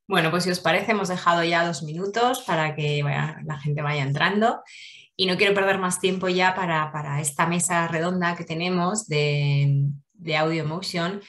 Bueno, pues si os parece, hemos dejado ya 2 minutos para que la gente vaya entrando y no quiero perder más tiempo ya para esta mesa redonda que tenemos de Audio Motion.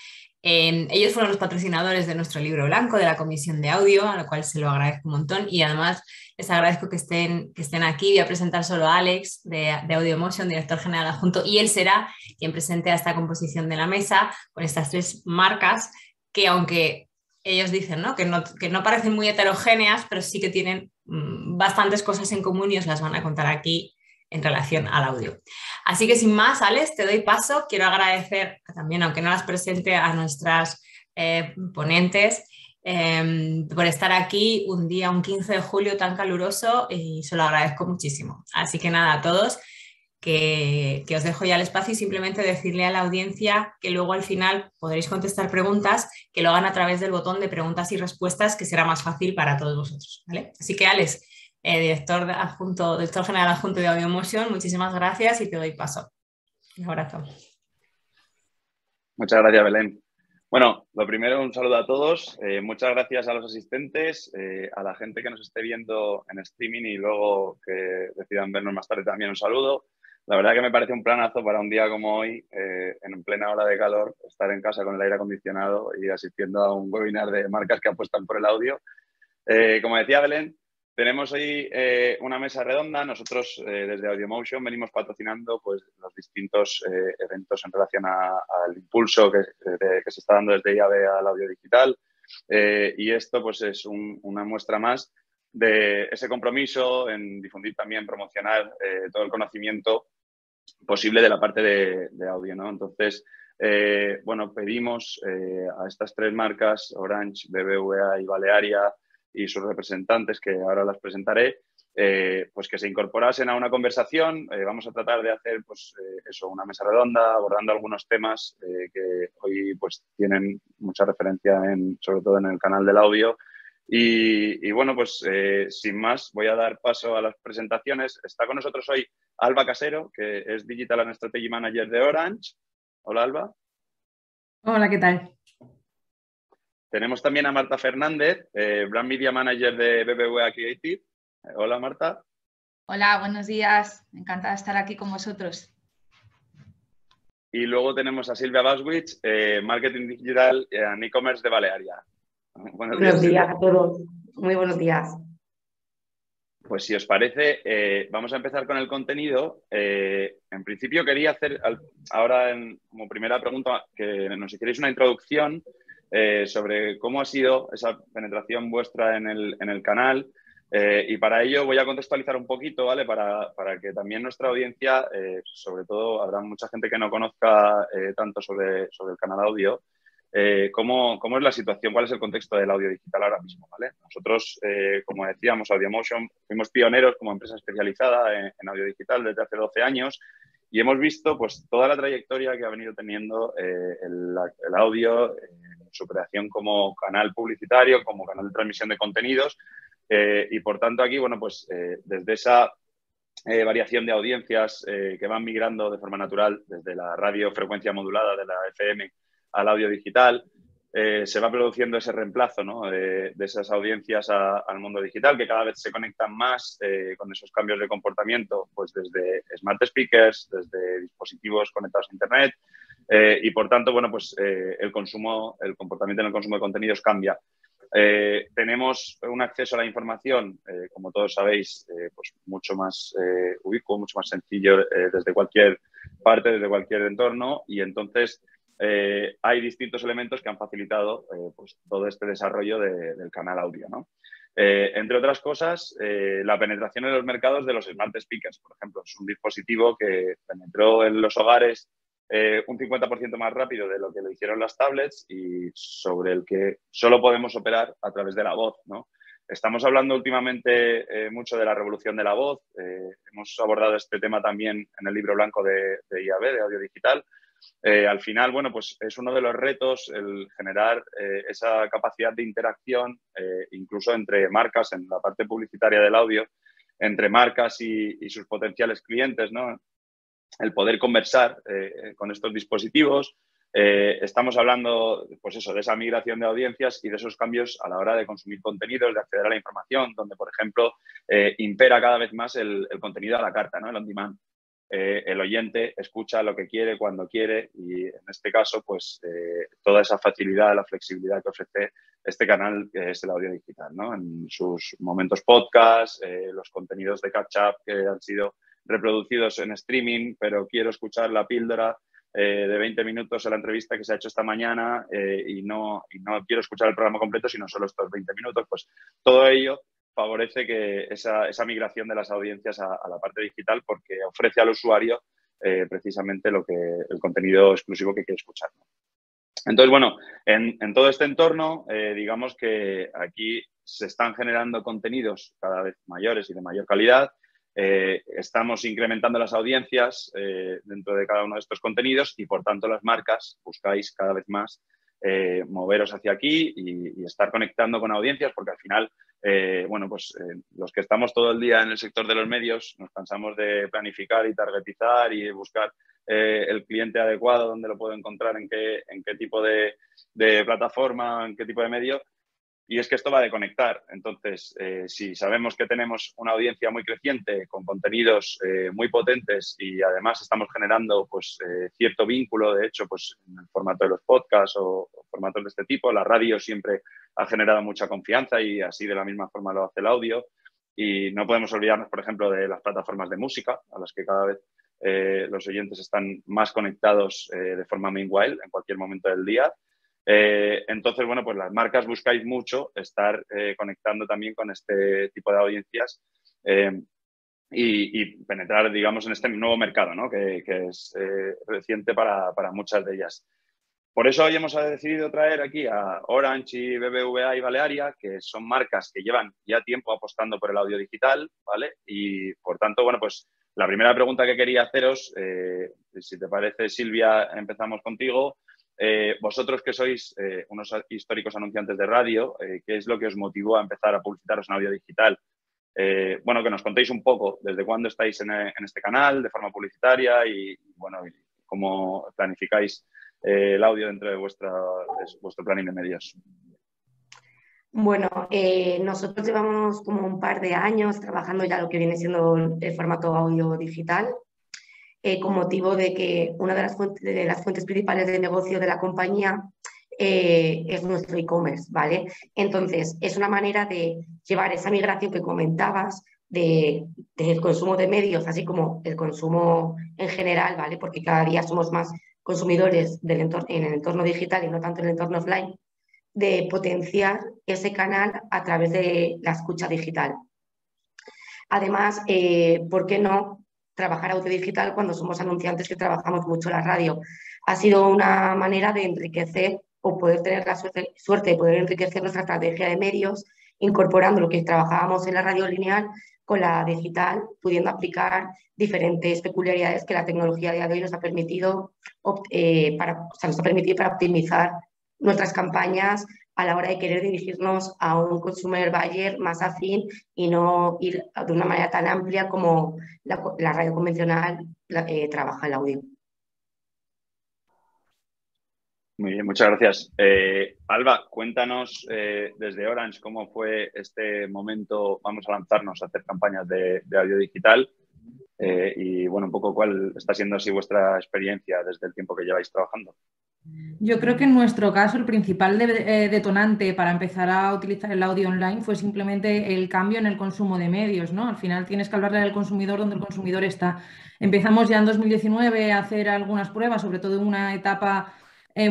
Ellos fueron los patrocinadores de nuestro libro blanco de la Comisión de Audio, a lo cual se lo agradezco un montón y además les agradezco que estén aquí. Voy a presentar solo a Alex de Audio Motion, director general adjunto, y él será quien presente a esta composición de la mesa con estas 3 marcas que aunque ellos dicen, ¿no? Que no parecen muy heterogéneas, pero sí que tienen bastantes cosas en común y os las van a contar aquí en relación al audio. Así que sin más, Alex, te doy paso. Quiero agradecer también, aunque no las presente, a nuestras ponentes por estar aquí un día, un 15 de julio tan caluroso y se lo agradezco muchísimo. Así que nada, a todos que os dejo ya el espacio y simplemente decirle a la audiencia que luego al final podréis contestar preguntas, que lo hagan a través del botón de preguntas y respuestas, que será más fácil para todos vosotros, ¿vale? Así que Alex, director general adjunto de AudioMotion, muchísimas gracias y te doy paso. Un abrazo. Muchas gracias, Belén. Bueno, lo primero, un saludo a todos. Muchas gracias a los asistentes, a la gente que nos esté viendo en streaming y luego que decidan vernos más tarde también un saludo. La verdad que me parece un planazo para un día como hoy, en plena hora de calor, estar en casa con el aire acondicionado y asistiendo a un webinar de marcas que apuestan por el audio. Como decía Belén, tenemos hoy una mesa redonda. Nosotros desde AudioMotion venimos patrocinando pues, los distintos eventos en relación al impulso que se está dando desde IAB al audio digital. Y esto pues, es una muestra más de ese compromiso en difundir también, promocionar todo el conocimiento posible de la parte de audio, ¿no? Entonces, bueno, pedimos a estas 3 marcas, Orange, BBVA y Balearia, y sus representantes, que ahora las presentaré, pues que se incorporasen a una conversación. Vamos a tratar de hacer pues, eso, una mesa redonda, abordando algunos temas que hoy pues, tienen mucha referencia, sobre todo en el canal del audio. Y bueno, pues sin más, voy a dar paso a las presentaciones. Está con nosotros hoy Alba Casero, que es Digital and Strategy Manager de Orange. Hola, Alba. Hola, ¿qué tal? Tenemos también a Marta Fernández, Brand Media Manager de BBVA Creative. Hola, Marta. Hola, buenos días. Encantada de estar aquí con vosotros. Y luego tenemos a Silvia Baswich, Marketing Digital and E-Commerce de Balearia. Buenos días a todos. Muy buenos días. Pues si os parece, vamos a empezar con el contenido. En principio quería hacer ahora como primera pregunta que nos hicierais una introducción sobre cómo ha sido esa penetración vuestra en el canal. Y para ello voy a contextualizar un poquito, ¿vale? Para que también nuestra audiencia, sobre todo habrá mucha gente que no conozca tanto sobre el canal audio, cómo es la situación, cuál es el contexto del audio digital ahora mismo, ¿vale? Nosotros, como decíamos, AudioMotion, fuimos pioneros como empresa especializada en audio digital desde hace 12 años y hemos visto pues toda la trayectoria que ha venido teniendo el audio, su creación como canal publicitario, como canal de transmisión de contenidos y por tanto aquí, bueno, pues desde esa variación de audiencias que van migrando de forma natural desde la radio frecuencia modulada de la FM al audio digital, se va produciendo ese reemplazo, ¿no? de esas audiencias al mundo digital, que cada vez se conectan más con esos cambios de comportamiento, pues desde smart speakers, desde dispositivos conectados a Internet, y por tanto, bueno, pues el comportamiento en el consumo de contenidos cambia. Tenemos un acceso a la información, como todos sabéis, pues mucho más ubicuo, mucho más sencillo desde cualquier parte, desde cualquier entorno, y entonces hay distintos elementos que han facilitado pues, todo este desarrollo del canal audio, ¿no? Entre otras cosas, la penetración en los mercados de los smart speakers, por ejemplo, es un dispositivo que penetró en los hogares un 50% más rápido de lo que lo hicieron las tablets y sobre el que solo podemos operar a través de la voz, ¿no? Estamos hablando últimamente mucho de la revolución de la voz. Hemos abordado este tema también en el libro blanco de IAB, de Audio Digital. Al final, bueno, pues es uno de los retos el generar esa capacidad de interacción, incluso entre marcas en la parte publicitaria del audio, entre marcas y sus potenciales clientes, ¿no? El poder conversar con estos dispositivos, estamos hablando, pues eso, de esa migración de audiencias y de esos cambios a la hora de consumir contenidos, de acceder a la información, donde, por ejemplo, impera cada vez más el contenido a la carta, ¿no? El on demand. El oyente escucha lo que quiere, cuando quiere y, en este caso, pues toda esa facilidad, la flexibilidad que ofrece este canal, que es el audio digital, ¿no? En sus momentos podcast, los contenidos de catch-up que han sido reproducidos en streaming, pero quiero escuchar la píldora de 20 minutos en la entrevista que se ha hecho esta mañana y no quiero escuchar el programa completo, sino solo estos 20 minutos. Pues todo ello favorece que esa migración de las audiencias a la parte digital, porque ofrece al usuario precisamente el contenido exclusivo que quiere escuchar, ¿no? Entonces, bueno, en todo este entorno, digamos que aquí se están generando contenidos cada vez mayores y de mayor calidad. Estamos incrementando las audiencias dentro de cada uno de estos contenidos y, por tanto, las marcas buscáis cada vez más moveros hacia aquí y estar conectando con audiencias, porque al final, los que estamos todo el día en el sector de los medios nos cansamos de planificar y targetizar y buscar el cliente adecuado, dónde lo puedo encontrar, en qué tipo de plataforma, en qué tipo de medio. Y es que esto va de conectar. Entonces, si sabemos que tenemos una audiencia muy creciente, con contenidos muy potentes y además estamos generando pues, cierto vínculo, de hecho, pues, en el formato de los podcasts o formatos de este tipo, la radio siempre ha generado mucha confianza y así de la misma forma lo hace el audio. Y no podemos olvidarnos, por ejemplo, de las plataformas de música, a las que cada vez los oyentes están más conectados de forma meanwhile en cualquier momento del día. Entonces, bueno, pues las marcas buscáis mucho estar conectando también con este tipo de audiencias y penetrar, digamos, en este nuevo mercado, ¿no? que es reciente para muchas de ellas. Por eso hoy hemos decidido traer aquí a Orange y BBVA y Balearia, que son marcas que llevan ya tiempo apostando por el audio digital, ¿vale? Y, por tanto, bueno, pues la primera pregunta que quería haceros, si te parece, Silvia, empezamos contigo. Vosotros que sois unos históricos anunciantes de radio, ¿qué es lo que os motivó a empezar a publicitaros en audio digital? Bueno, que nos contéis un poco desde cuándo estáis en este canal de forma publicitaria y bueno, y cómo planificáis el audio dentro de vuestro planning de medios. Bueno, nosotros llevamos como un par de años trabajando ya lo que viene siendo el formato audio digital, con motivo de que una de las fuentes principales de negocio de la compañía es nuestro e-commerce, ¿vale? Entonces, es una manera de llevar esa migración que comentabas del consumo de medios, así como el consumo en general, ¿vale? Porque cada día somos más consumidores en el entorno digital y no tanto en el entorno offline, de potenciar ese canal a través de la escucha digital. Además, ¿por qué no trabajar audio digital cuando somos anunciantes que trabajamos mucho la radio? Ha sido una manera de enriquecer o poder tener la suerte de poder enriquecer nuestra estrategia de medios, incorporando lo que trabajábamos en la radio lineal con la digital, pudiendo aplicar diferentes peculiaridades que la tecnología de hoy nos ha permitido para optimizar nuestras campañas a la hora de querer dirigirnos a un consumer buyer más afín y no ir de una manera tan amplia como la radio convencional trabaja el audio. Muy bien, muchas gracias. Alba, cuéntanos desde Orange cómo fue este momento. Vamos a lanzarnos a hacer campañas de audio digital y, bueno, un poco cuál está siendo así vuestra experiencia desde el tiempo que lleváis trabajando. Yo creo que en nuestro caso el principal detonante para empezar a utilizar el audio online fue simplemente el cambio en el consumo de medios, ¿no? Al final tienes que hablarle al consumidor donde el consumidor está. Empezamos ya en 2019 a hacer algunas pruebas, sobre todo en una etapa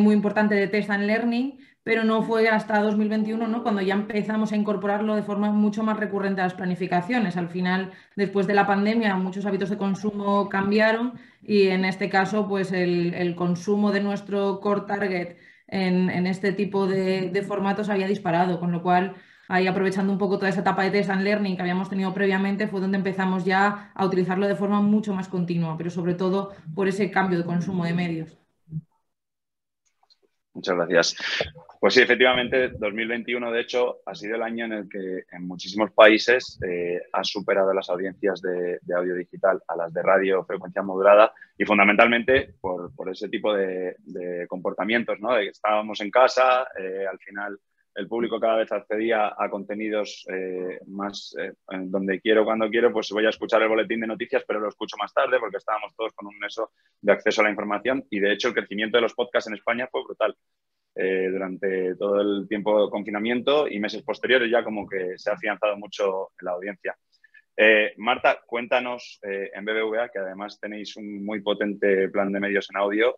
muy importante de test and learning, pero no fue hasta 2021, ¿no?, cuando ya empezamos a incorporarlo de forma mucho más recurrente a las planificaciones. Al final, después de la pandemia, muchos hábitos de consumo cambiaron y en este caso, pues el consumo de nuestro core target en este tipo de formatos había disparado, con lo cual, ahí aprovechando un poco toda esa etapa de test and learning que habíamos tenido previamente, fue donde empezamos ya a utilizarlo de forma mucho más continua, pero sobre todo por ese cambio de consumo de medios. Muchas gracias. Pues sí, efectivamente, 2021 de hecho ha sido el año en el que en muchísimos países ha superado las audiencias de audio digital a las de radio frecuencia modulada y fundamentalmente por ese tipo de comportamientos, ¿no? De que estábamos en casa, al final el público cada vez accedía a contenidos más donde quiero, cuando quiero, pues voy a escuchar el boletín de noticias, pero lo escucho más tarde porque estábamos todos con un eso de acceso a la información y de hecho el crecimiento de los podcasts en España fue brutal. Durante todo el tiempo de confinamiento y meses posteriores ya como que se ha afianzado mucho en la audiencia. Marta, cuéntanos en BBVA, que además tenéis un muy potente plan de medios en audio,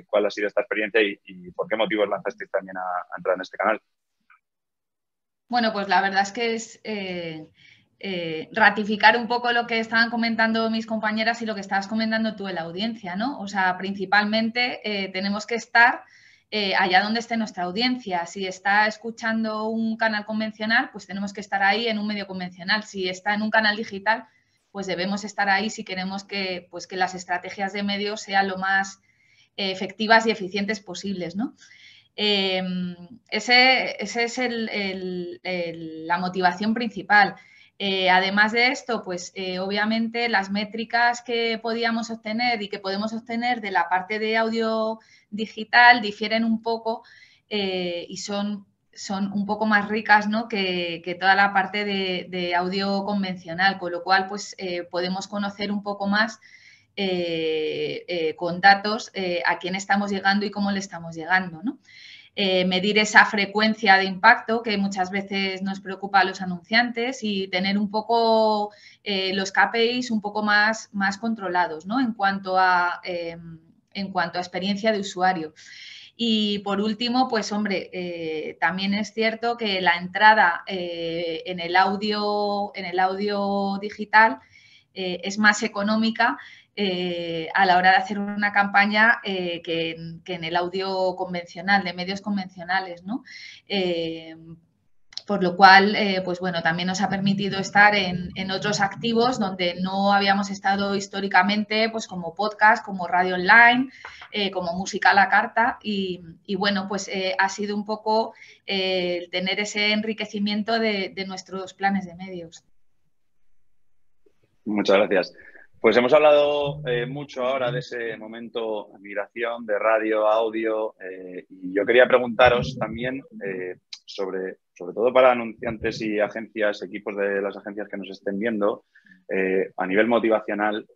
¿cuál ha sido esta experiencia y por qué motivos lanzasteis también a entrar en este canal? Bueno, pues la verdad es que es ratificar un poco lo que estaban comentando mis compañeras y lo que estabas comentando tú en la audiencia, ¿no? O sea, principalmente tenemos que estar allá donde esté nuestra audiencia. Si está escuchando un canal convencional, pues tenemos que estar ahí en un medio convencional. Si está en un canal digital, pues debemos estar ahí si queremos que las estrategias de medios sean lo más efectivas y eficientes posibles, ¿no? Ese es la motivación principal. Además de esto, pues obviamente las métricas que podíamos obtener y que podemos obtener de la parte de audio digital difieren un poco y son un poco más ricas, ¿no? que toda la parte de audio convencional, con lo cual pues podemos conocer un poco más con datos a quién estamos llegando y cómo le estamos llegando, ¿no? Medir esa frecuencia de impacto que muchas veces nos preocupa a los anunciantes y tener un poco los KPIs un poco más controlados, ¿no? en cuanto a experiencia de usuario. Y por último, pues hombre, también es cierto que la entrada en el audio digital es más económica a la hora de hacer una campaña que en el audio convencional, de medios convencionales, ¿no? Por lo cual, pues bueno, también nos ha permitido estar en otros activos donde no habíamos estado históricamente, pues como podcast, como radio online, como música a la carta y bueno, pues ha sido un poco tener ese enriquecimiento de nuestros planes de medios. Muchas gracias. Pues hemos hablado mucho ahora de ese momento de migración de radio a audio y yo quería preguntaros también sobre todo para anunciantes y agencias, equipos de las agencias que nos estén viendo, a nivel motivacional,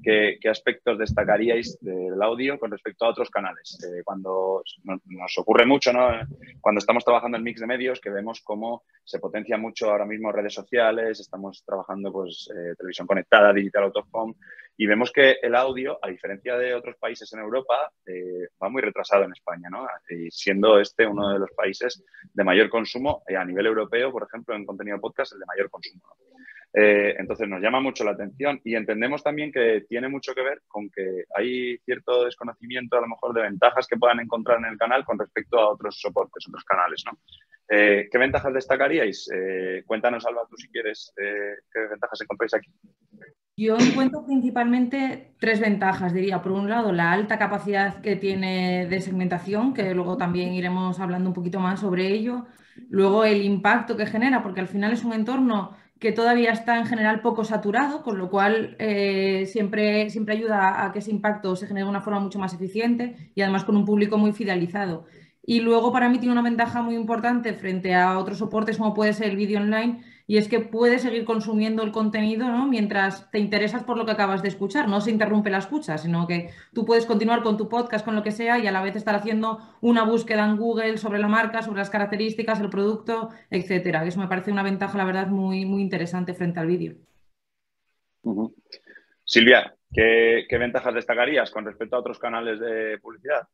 ¿qué aspectos destacaríais del audio con respecto a otros canales? Cuando nos ocurre mucho, ¿no? Cuando estamos trabajando en mix de medios, que vemos cómo se potencia mucho ahora mismo redes sociales, estamos trabajando pues televisión conectada, digital out of home, y vemos que el audio, a diferencia de otros países en Europa, va muy retrasado en España, ¿no? Y siendo este uno de los países de mayor consumo a nivel europeo, por ejemplo, en contenido podcast, el de mayor consumo, ¿no? Entonces nos llama mucho la atención y entendemos también que tiene mucho que ver con que hay cierto desconocimiento a lo mejor de ventajas que puedan encontrar en el canal con respecto a otros soportes, otros canales, ¿no? ¿Qué ventajas destacaríais? Cuéntanos, Alba, tú si quieres, ¿qué ventajas encontráis aquí? Yo encuentro principalmente 3 ventajas, diría. Por un lado, la alta capacidad que tiene de segmentación, que luego también iremos hablando un poquito más sobre ello. Luego, el impacto que genera, porque al final es un entorno que todavía está en general poco saturado, con lo cual siempre ayuda a que ese impacto se genere de una forma mucho más eficiente y además con un público muy fidelizado. Y luego para mí tiene una ventaja muy importante frente a otros soportes como puede ser el vídeo online, y es que puedes seguir consumiendo el contenido, ¿no? Mientras te interesas por lo que acabas de escuchar. No se interrumpe la escucha, sino que tú puedes continuar con tu podcast, con lo que sea, y a la vez estar haciendo una búsqueda en Google sobre la marca, sobre las características, el producto, etcétera. Eso me parece una ventaja, la verdad, muy, muy interesante frente al vídeo. Silvia, ¿qué ventajas destacarías con respecto a otros canales de publicidad?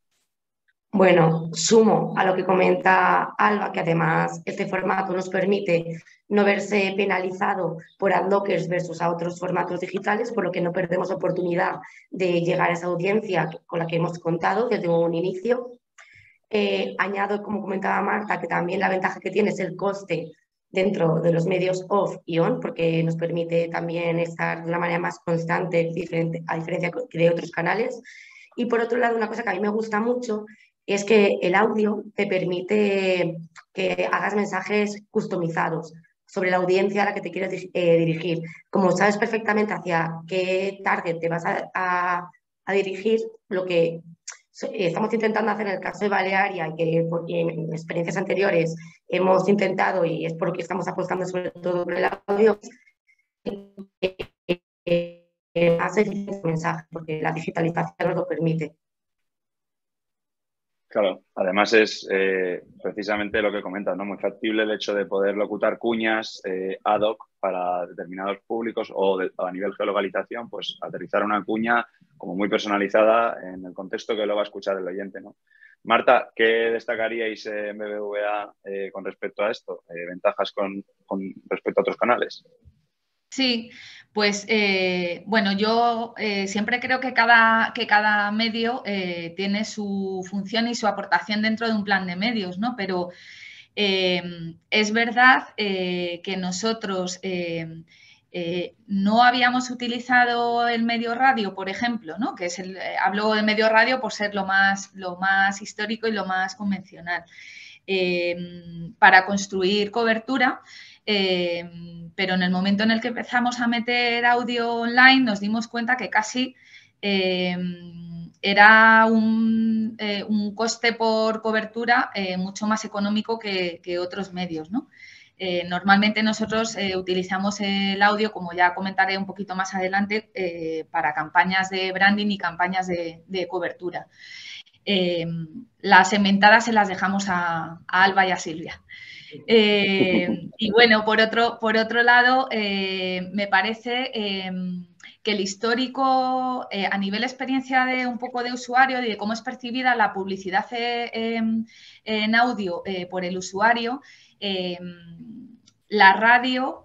Bueno, sumo a lo que comenta Alba, que además este formato nos permite no verse penalizado por adblockers versus a otros formatos digitales, por lo que no perdemos oportunidad de llegar a esa audiencia con la que hemos contado desde un inicio. Añado, como comentaba Marta, que también la ventaja que tiene es el coste dentro de los medios off y on, porque nos permite también estar de una manera más constante, a diferencia de otros canales. Y por otro lado, una cosa que a mí me gusta mucho es que el audio te permite que hagas mensajes customizados sobre la audiencia a la que te quieres dirigir. Como sabes perfectamente hacia qué target te vas a dirigir, lo que estamos intentando hacer en el caso de Balearia y que en experiencias anteriores hemos intentado, y es por lo que estamos apostando sobre todo por el audio, más eficiencia de mensaje, porque la digitalización nos lo permite. Claro, además es precisamente lo que comentas, ¿no? Muy factible el hecho de poder locutar cuñas ad hoc para determinados públicos o a nivel geolocalización, pues aterrizar una cuña como muy personalizada en el contexto que lo va a escuchar el oyente, ¿no? Marta, ¿qué destacaríais en BBVA con respecto a esto? ¿Ventajas con respecto a otros canales? Sí, pues bueno, yo siempre creo que cada medio tiene su función y su aportación dentro de un plan de medios, ¿no? Pero es verdad que nosotros no habíamos utilizado el medio radio, por ejemplo, ¿no? Que es hablo de medio radio por ser lo más histórico y lo más convencional. Para construir cobertura, pero en el momento en el que empezamos a meter audio online nos dimos cuenta que casi era un coste por cobertura mucho más económico que otros medios, ¿no? Normalmente nosotros utilizamos el audio, como ya comentaré un poquito más adelante, para campañas de branding y campañas de cobertura. Las inventadas se las dejamos a Alba y a Silvia. Y bueno, por otro lado, me parece que el histórico, a nivel experiencia de un poco de usuario y de cómo es percibida la publicidad en audio por el usuario, la radio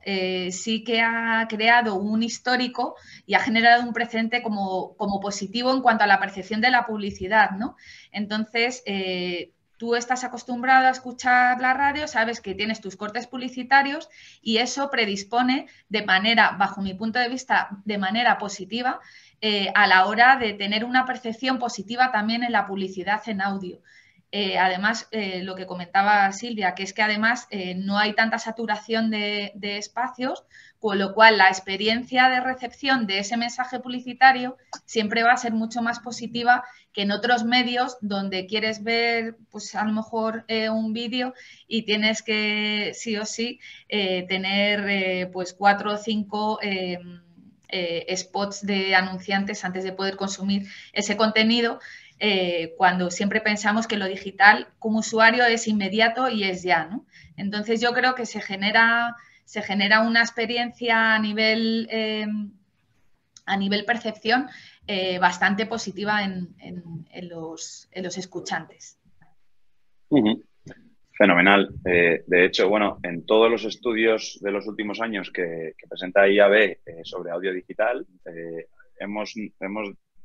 sí que ha creado un histórico y ha generado un precedente como positivo en cuanto a la percepción de la publicidad, ¿no? Entonces, tú estás acostumbrado a escuchar la radio, sabes que tienes tus cortes publicitarios y eso predispone de manera, bajo mi punto de vista, de manera positiva a la hora de tener una percepción positiva también en la publicidad en audio. Además, lo que comentaba Silvia, que es que además no hay tanta saturación de espacios, con lo cual la experiencia de recepción de ese mensaje publicitario siempre va a ser mucho más positiva que en otros medios donde quieres ver, pues a lo mejor un vídeo y tienes que sí o sí tener pues 4 o 5 spots de anunciantes antes de poder consumir ese contenido. Cuando siempre pensamos que lo digital como usuario es inmediato y es ya, ¿no? Entonces yo creo que se genera una experiencia a nivel percepción bastante positiva en los escuchantes. Fenomenal. De hecho, bueno, en todos los estudios de los últimos años que presenta IAB sobre audio digital, hemos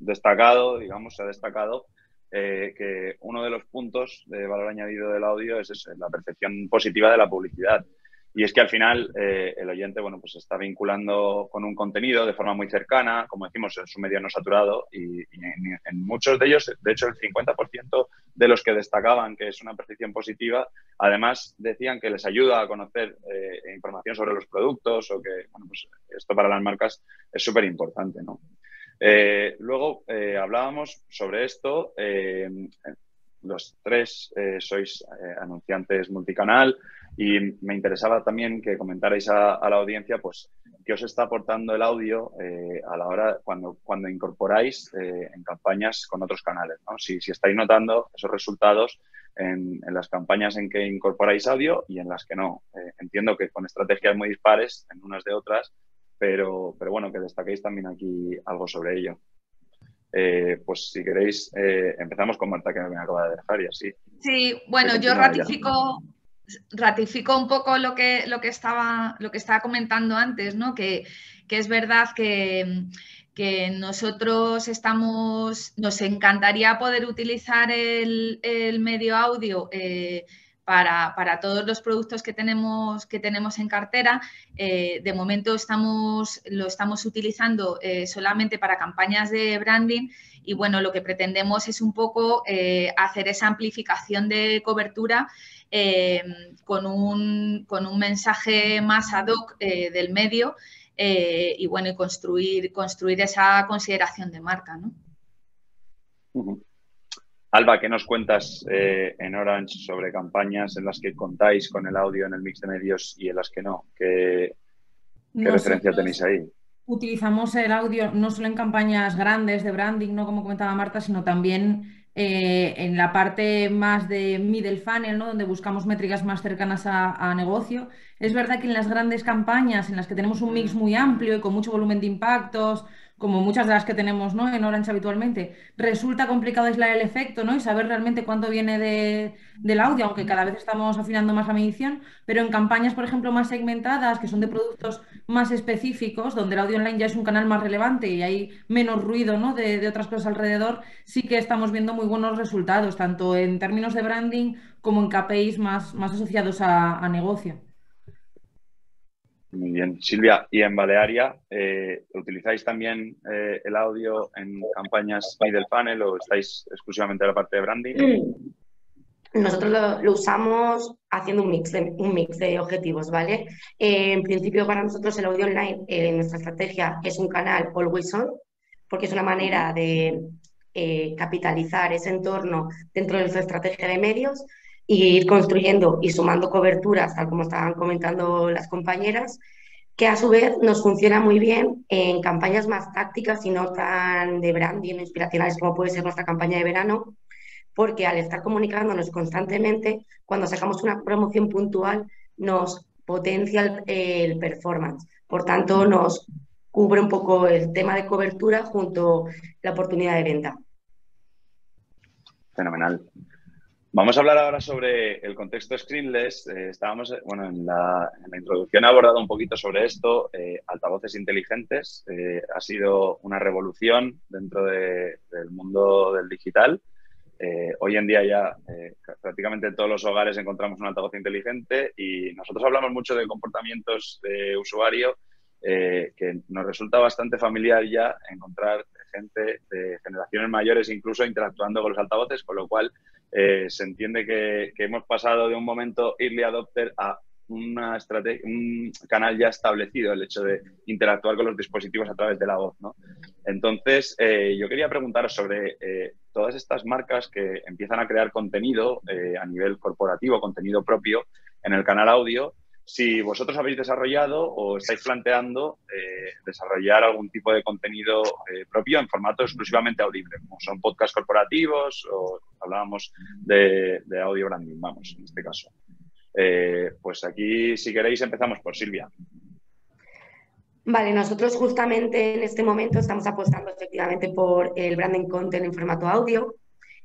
destacado, digamos, se ha destacado que uno de los puntos de valor añadido del audio es la percepción positiva de la publicidad. Y es que al final el oyente, bueno, pues se está vinculando con un contenido de forma muy cercana, como decimos, es un medio no saturado y en muchos de ellos, de hecho el 50% de los que destacaban que es una percepción positiva, además decían que les ayuda a conocer información sobre los productos o que, bueno, pues esto para las marcas es súper importante, ¿no? Luego hablábamos sobre esto, los tres sois anunciantes multicanal y me interesaba también que comentarais a la audiencia pues qué os está aportando el audio a la hora cuando incorporáis en campañas con otros canales, ¿no? Si estáis notando esos resultados en las campañas en que incorporáis audio y en las que no. Entiendo que con estrategias muy dispares en unas de otras, pero bueno, que destaquéis también aquí algo sobre ello. Pues si queréis, empezamos con Marta, que me acaba de dejar y así. Sí, bueno, yo ratifico un poco lo que estaba comentando antes, ¿no? Que es verdad que nosotros nos encantaría poder utilizar el medio audio para todos los productos que tenemos en cartera. De momento lo estamos utilizando solamente para campañas de branding y bueno, lo que pretendemos es un poco hacer esa amplificación de cobertura con un mensaje más ad hoc del medio y bueno, y construir esa consideración de marca, ¿no? Alba, ¿qué nos cuentas en Orange sobre campañas en las que contáis con el audio en el mix de medios y en las que no? ¿Qué referencia tenéis ahí? Utilizamos el audio no solo en campañas grandes de branding, ¿no? Como comentaba Marta, sino también en la parte más de middle funnel, ¿no? Donde buscamos métricas más cercanas a negocio. Es verdad que en las grandes campañas en las que tenemos un mix muy amplio y con mucho volumen de impactos, como muchas de las que tenemos, ¿no? En Orange habitualmente, resulta complicado aislar el efecto, ¿no? Y saber realmente cuánto viene del audio, aunque cada vez estamos afinando más la medición, pero en campañas, por ejemplo, más segmentadas, que son de productos más específicos, donde el audio online ya es un canal más relevante y hay menos ruido, ¿no? de otras cosas alrededor, sí que estamos viendo muy buenos resultados, tanto en términos de branding como en KPIs más asociados a negocio. Muy bien. Silvia, ¿y en Balearia utilizáis también el audio en campañas middle funnel o estáis exclusivamente en la parte de branding? Nosotros lo usamos haciendo un mix de objetivos, ¿vale? En principio, para nosotros el audio online, nuestra estrategia es un canal always on, porque es una manera de capitalizar ese entorno dentro de nuestra estrategia de medios y ir construyendo y sumando coberturas, tal como estaban comentando las compañeras, que a su vez nos funciona muy bien en campañas más tácticas y no tan de branding o inspiracionales como puede ser nuestra campaña de verano, porque al estar comunicándonos constantemente, cuando sacamos una promoción puntual, nos potencia el performance. Por tanto, nos cubre un poco el tema de cobertura junto a la oportunidad de venta. Fenomenal. Vamos a hablar ahora sobre el contexto screenless. Estábamos, bueno, en la introducción he abordado un poquito sobre esto. Altavoces inteligentes ha sido una revolución dentro del mundo del digital. Hoy en día ya prácticamente en todos los hogares encontramos un altavoz inteligente y nosotros hablamos mucho de comportamientos de usuario que nos resulta bastante familiar ya encontrar gente de generaciones mayores incluso interactuando con los altavoces, con lo cual se entiende que hemos pasado de un momento early adopter a un canal ya establecido, el hecho de interactuar con los dispositivos a través de la voz, ¿no? Entonces, yo quería preguntaros sobre todas estas marcas que empiezan a crear contenido a nivel corporativo, contenido propio en el canal audio, si vosotros habéis desarrollado o estáis planteando desarrollar algún tipo de contenido propio en formato exclusivamente audible, como son podcasts corporativos o hablábamos de audio branding, vamos, en este caso. Pues aquí, si queréis, empezamos por Silvia. Vale, nosotros justamente en este momento estamos apostando efectivamente por el branding content en formato audio.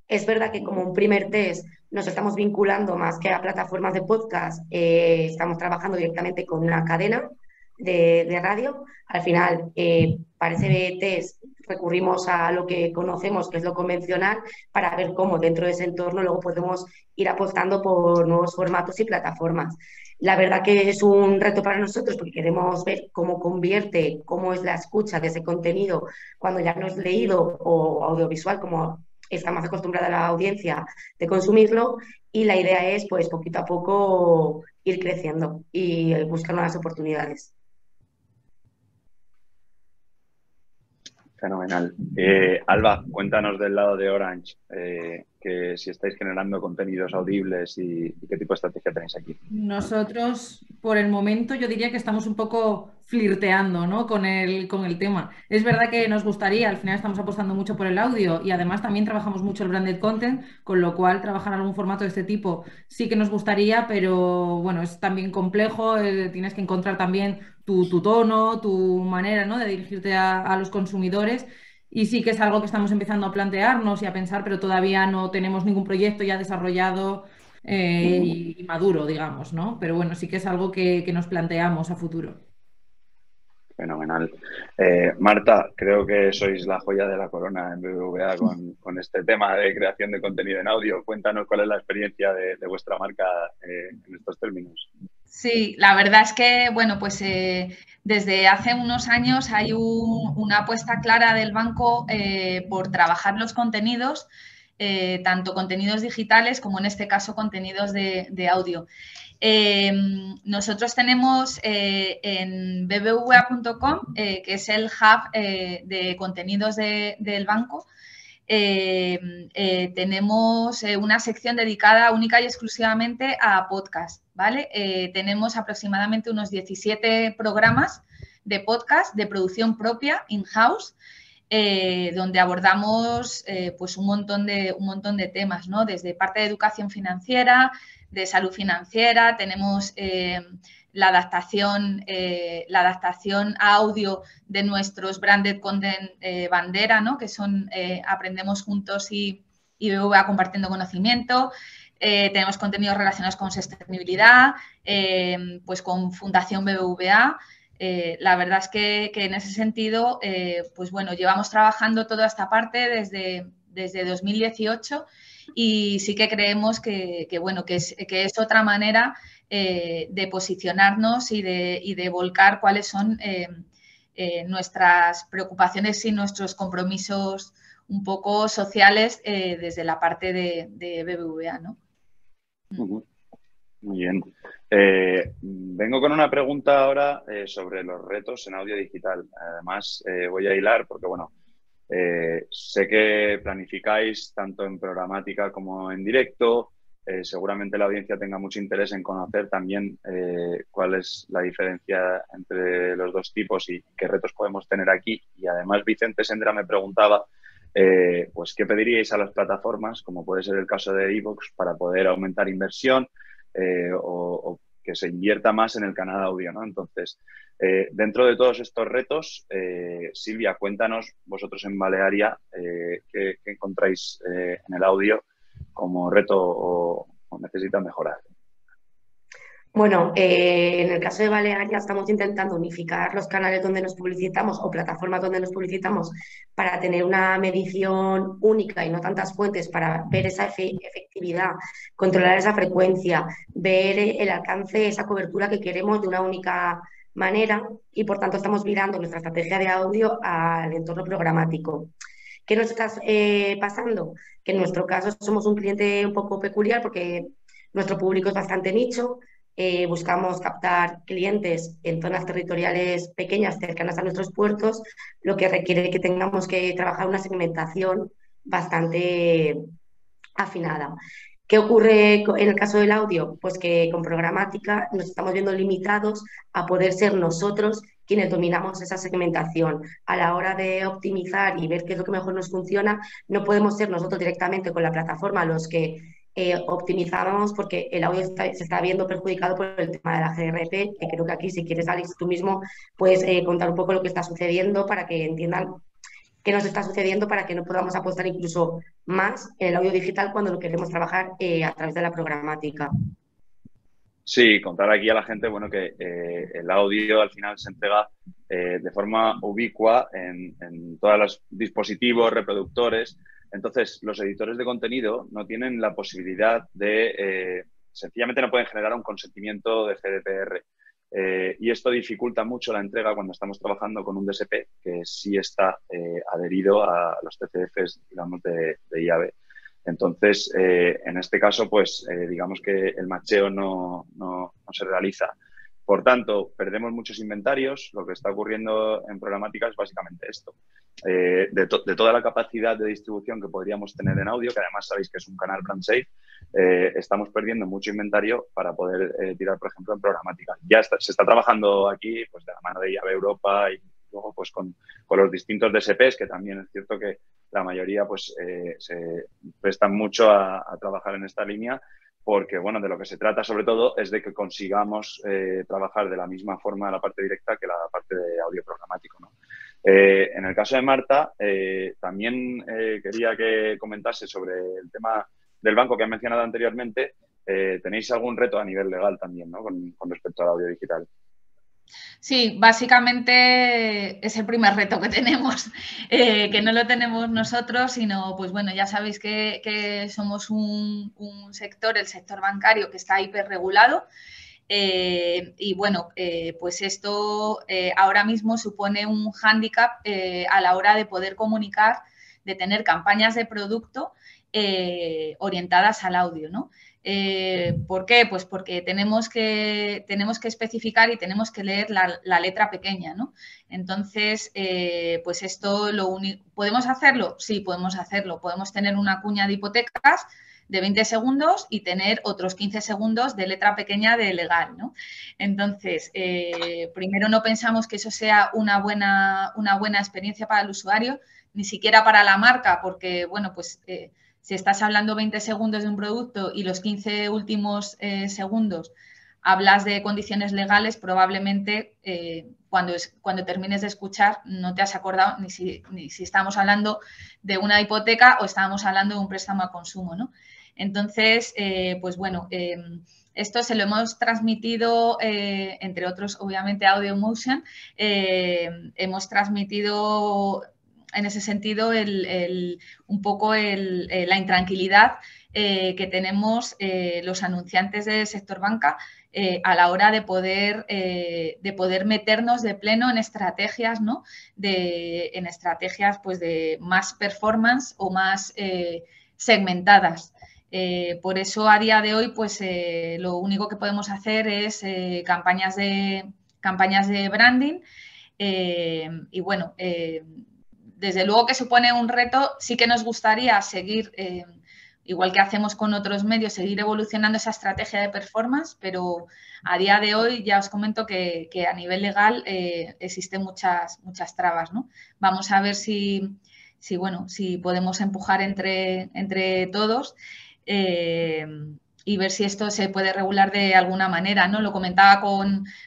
Es verdad que como un primer test nos estamos vinculando más que a plataformas de podcast, estamos trabajando directamente con una cadena de radio. Al final, para ese test recurrimos a lo que conocemos, que es lo convencional, para ver cómo dentro de ese entorno luego podemos ir apostando por nuevos formatos y plataformas. La verdad que es un reto para nosotros porque queremos ver cómo convierte, cómo es la escucha de ese contenido cuando ya no es leído o audiovisual, como está más acostumbrada la audiencia de consumirlo, y la idea es, pues, poquito a poco ir creciendo y buscar nuevas oportunidades. Fenomenal. Alba, cuéntanos del lado de Orange, que si estáis generando contenidos audibles y qué tipo de estrategia tenéis aquí. Nosotros, por el momento, yo diría que estamos un poco flirteando, ¿no? con el tema. Es verdad que nos gustaría, al final estamos apostando mucho por el audio y además también trabajamos mucho el branded content, con lo cual trabajar algún formato de este tipo sí que nos gustaría, pero bueno, es también complejo, tienes que encontrar también tu tono, tu manera, ¿no? de dirigirte a los consumidores. Y sí que es algo que estamos empezando a plantearnos y a pensar, pero todavía no tenemos ningún proyecto ya desarrollado y maduro, digamos, ¿no? Pero bueno, sí que es algo que nos planteamos a futuro. Fenomenal. Marta, creo que sois la joya de la corona en BBVA con este tema de creación de contenido en audio. Cuéntanos cuál es la experiencia de vuestra marca en estos términos. Sí, la verdad es que, bueno, pues desde hace unos años hay una apuesta clara del banco por trabajar los contenidos, tanto contenidos digitales como en este caso contenidos de audio. Nosotros tenemos en bbva.com, que es el hub de contenidos del banco, tenemos una sección dedicada única y exclusivamente a podcast, ¿vale? Tenemos aproximadamente unos 17 programas de podcast de producción propia, in-house, donde abordamos pues un montón de temas, ¿no? Desde parte de educación financiera, de salud financiera, tenemos la adaptación a audio de nuestros branded content bandera, ¿no? Que son Aprendemos Juntos y BBVA Compartiendo Conocimiento. Tenemos contenidos relacionados con sostenibilidad, pues con Fundación BBVA. La verdad es que en ese sentido, pues bueno, llevamos trabajando toda esta parte desde 2018 y sí que creemos que es otra manera de posicionarnos y de volcar cuáles son nuestras preocupaciones y nuestros compromisos un poco sociales desde la parte de BBVA, ¿no? Muy bien. Vengo con una pregunta ahora sobre los retos en audio digital. Además, voy a hilar porque, bueno, sé que planificáis tanto en programática como en directo. Seguramente la audiencia tenga mucho interés en conocer también cuál es la diferencia entre los dos tipos y qué retos podemos tener aquí. Y además, Vicente Sendra me preguntaba pues qué pediríais a las plataformas, como puede ser el caso de iVoox, para poder aumentar inversión o que se invierta más en el canal audio, ¿no? Entonces, dentro de todos estos retos, Silvia, cuéntanos vosotros en Balearia qué encontráis en el audio como reto o necesita mejorar. Bueno, en el caso de Balearia estamos intentando unificar los canales donde nos publicitamos o plataformas donde nos publicitamos para tener una medición única y no tantas fuentes para ver esa efectividad, controlar esa frecuencia, ver el alcance, esa cobertura que queremos de una única manera y por tanto estamos mirando nuestra estrategia de audio al entorno programático. ¿Qué nos está pasando? Que en nuestro caso somos un cliente un poco peculiar porque nuestro público es bastante nicho. Buscamos captar clientes en zonas territoriales pequeñas cercanas a nuestros puertos, lo que requiere que tengamos que trabajar una segmentación bastante afinada. ¿Qué ocurre en el caso del audio? Pues que con programática nos estamos viendo limitados a poder ser nosotros quienes dominamos esa segmentación. A la hora de optimizar y ver qué es lo que mejor nos funciona, no podemos ser nosotros directamente con la plataforma los que optimizamos porque el audio se está viendo perjudicado por el tema de la GRP, que creo que aquí, si quieres, Alex, tú mismo puedes contar un poco lo que está sucediendo para que entiendan qué nos está sucediendo para que no podamos apostar incluso más en el audio digital cuando lo queremos trabajar a través de la programática. Sí, contar aquí a la gente, bueno, que el audio al final se entrega de forma ubicua en todos los dispositivos, reproductores. Entonces, los editores de contenido no tienen la posibilidad de, sencillamente no pueden generar un consentimiento de GDPR. Y esto dificulta mucho la entrega cuando estamos trabajando con un DSP que sí está adherido a los TCFs, digamos, de IAB. Entonces, en este caso, pues, digamos que el macheo no se realiza. Por tanto, perdemos muchos inventarios. Lo que está ocurriendo en programática es básicamente esto. De toda la capacidad de distribución que podríamos tener en audio, que además sabéis que es un canal brand safe, estamos perdiendo mucho inventario para poder tirar, por ejemplo, en programática. Ya se está trabajando aquí, pues, de la mano de IAB Europa y luego, pues, con los distintos DSPs, que también es cierto que la mayoría, pues, se prestan mucho a trabajar en esta línea, porque, bueno, de lo que se trata sobre todo es de que consigamos trabajar de la misma forma la parte directa que la parte de audio programático, ¿no? En el caso de Marta, también quería que comentase sobre el tema del banco que han mencionado anteriormente. ¿Tenéis algún reto a nivel legal también, ¿no? con respecto al audio digital? Sí, básicamente es el primer reto que tenemos, que no lo tenemos nosotros, sino, pues bueno, ya sabéis que somos un sector, el sector bancario, que está hiperregulado. Y bueno, pues esto ahora mismo supone un hándicap a la hora de poder comunicar, de tener campañas de producto orientadas al audio, ¿no? ¿Por qué? Pues porque tenemos que especificar y tenemos que leer la letra pequeña, ¿no? Entonces, pues esto ¿podemos hacerlo? Sí, podemos hacerlo. Podemos tener una cuña de hipotecas de 20 segundos y tener otros 15 segundos de letra pequeña de legal, ¿no? Entonces, primero no pensamos que eso sea una buena experiencia para el usuario, ni siquiera para la marca, porque, bueno, pues si estás hablando 20 segundos de un producto y los 15 últimos segundos hablas de condiciones legales, probablemente cuando termines de escuchar no te has acordado ni si estamos hablando de una hipoteca o estábamos hablando de un préstamo a consumo, ¿no? Entonces, pues bueno, esto se lo hemos transmitido, entre otros, obviamente, a AudioMotion. Hemos transmitido en ese sentido un poco la intranquilidad que tenemos los anunciantes del sector banca a la hora de poder meternos de pleno en estrategias, ¿no? En estrategias pues, de más performance o más segmentadas. Por eso a día de hoy pues lo único que podemos hacer es campañas de branding y bueno, desde luego que supone un reto. Sí que nos gustaría seguir, igual que hacemos con otros medios, seguir evolucionando esa estrategia de performance, pero a día de hoy ya os comento que a nivel legal existen muchas trabas, ¿no? Vamos a ver si podemos empujar entre todos y ver si esto se puede regular de alguna manera, ¿no? Lo comentaba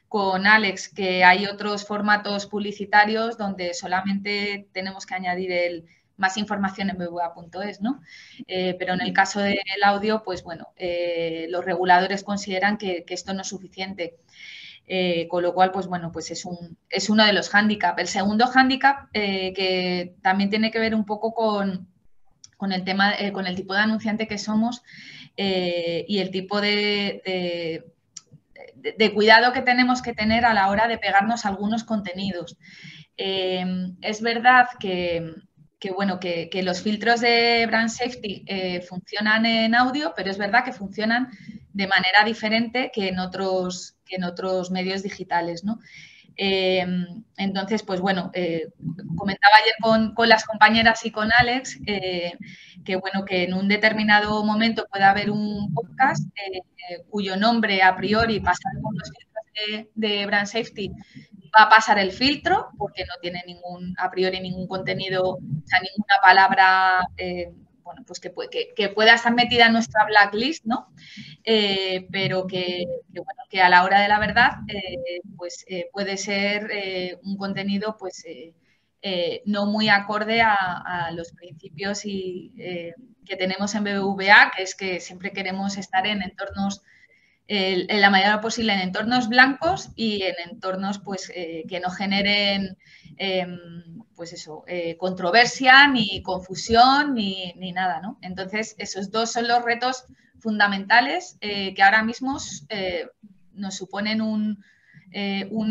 con Alex, que hay otros formatos publicitarios donde solamente tenemos que añadir más información en bbva.es, ¿no? Pero en el caso del audio, pues bueno, los reguladores consideran que esto no es suficiente. Con lo cual, pues bueno, pues es uno de los hándicaps. El segundo hándicap, que también tiene que ver un poco con el tema, con el tipo de anunciante que somos y el tipo de cuidado que tenemos que tener a la hora de pegarnos a algunos contenidos. Es verdad que los filtros de brand safety funcionan en audio, pero es verdad que funcionan de manera diferente que en otros medios digitales, ¿no? Entonces, pues bueno, comentaba ayer con las compañeras y con Alex que bueno, que en un determinado momento puede haber un podcast cuyo nombre a priori, pasado por los filtros de brand safety, va a pasar el filtro porque no tiene a priori ningún contenido, o sea, ninguna palabra bueno, pues que pueda estar metida en nuestra blacklist, ¿no? Pero bueno, que a la hora de la verdad pues puede ser un contenido pues no muy acorde a los principios que tenemos en BBVA, que es que siempre queremos estar en entornos en la medida posible en entornos blancos y en entornos pues, que no generen pues eso, controversia, ni confusión, ni nada, ¿no? Entonces, esos dos son los retos fundamentales que ahora mismo nos suponen un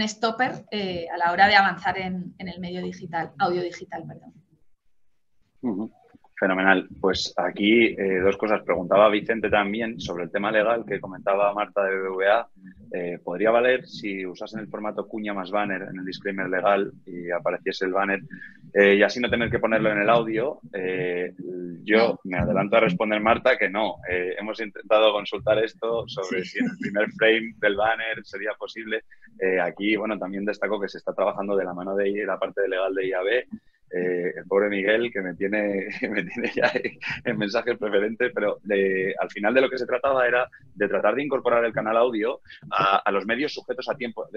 stopper a la hora de avanzar en el medio digital, audio digital, perdón. Fenomenal. Pues aquí dos cosas. Preguntaba Vicente también sobre el tema legal que comentaba Marta de BBVA. ¿Podría valer si usasen el formato cuña más banner en el disclaimer legal y apareciese el banner y así no tener que ponerlo en el audio? Yo me adelanto a responder, Marta, que no. Hemos intentado consultar esto sobre si en el primer frame del banner sería posible. Aquí, bueno, también destaco que se está trabajando de la mano de la parte legal de IAB el pobre Miguel, que me tiene ya en mensajes preferentes, pero al final de lo que se trataba era de tratar de incorporar el canal audio a los medios sujetos a tiempo,